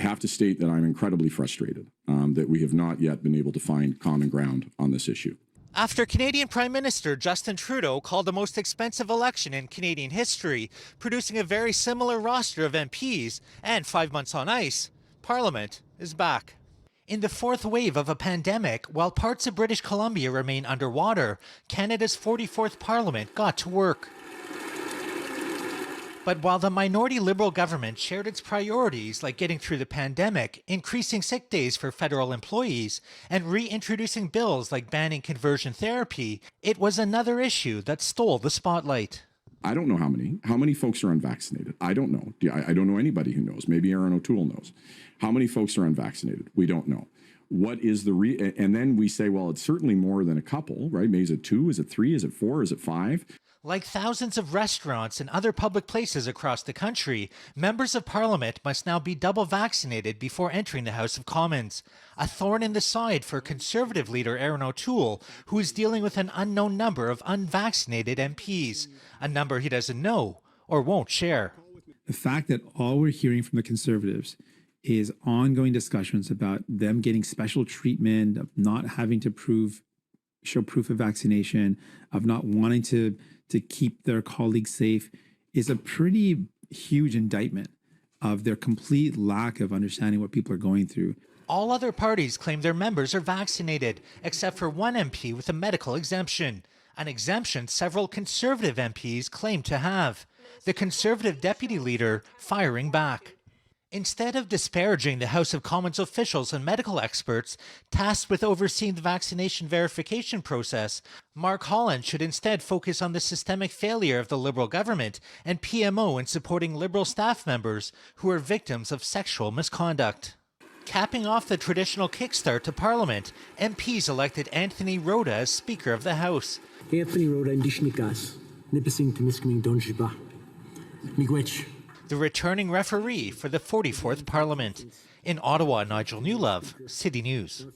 have to state that I'm incredibly frustrated that we have not yet been able to find common ground on this issue. After Canadian Prime Minister Justin Trudeau called the most expensive election in Canadian history, producing a very similar roster of MPs and 5 months on ice, Parliament is back. In the fourth wave of a pandemic, while parts of British Columbia remain underwater, Canada's 44th Parliament got to work. But while the minority Liberal government shared its priorities like getting through the pandemic, increasing sick days for federal employees, and reintroducing bills like banning conversion therapy, it was another issue that stole the spotlight. I don't know how many folks are unvaccinated. I don't know. I don't know anybody who knows. Maybe Aaron O'Toole knows. How many folks are unvaccinated? We don't know. What is the and then we say, well, it's certainly more than a couple, right? Maybe is it 2? Is it 3? Is it 4? Is it 5? Like thousands of restaurants and other public places across the country, members of Parliament must now be double vaccinated before entering the House of Commons. A thorn in the side for Conservative leader Aaron O'Toole, who is dealing with an unknown number of unvaccinated MPs, a number he doesn't know or won't share. The fact that all we're hearing from the Conservatives is ongoing discussions about them getting special treatment, of not having to show proof of vaccination, of not wanting to keep their colleagues safe, is a pretty huge indictment of their complete lack of understanding what people are going through. All other parties claim their members are vaccinated, except for one MP with a medical exemption, an exemption several Conservative MPs claim to have. The Conservative deputy leader firing back. Instead of disparaging the House of Commons officials and medical experts tasked with overseeing the vaccination verification process, Mark Holland should instead focus on the systemic failure of the Liberal government and PMO in supporting Liberal staff members who are victims of sexual misconduct. Capping off the traditional kickstart to Parliament, MPs elected Anthony Rota as Speaker of the House. Anthony Rota Indishnikas, Nipissing Temiskaming Donjiba, Miigwech. The returning referee for the 44th Parliament. In Ottawa, Nigel Newlove, City News.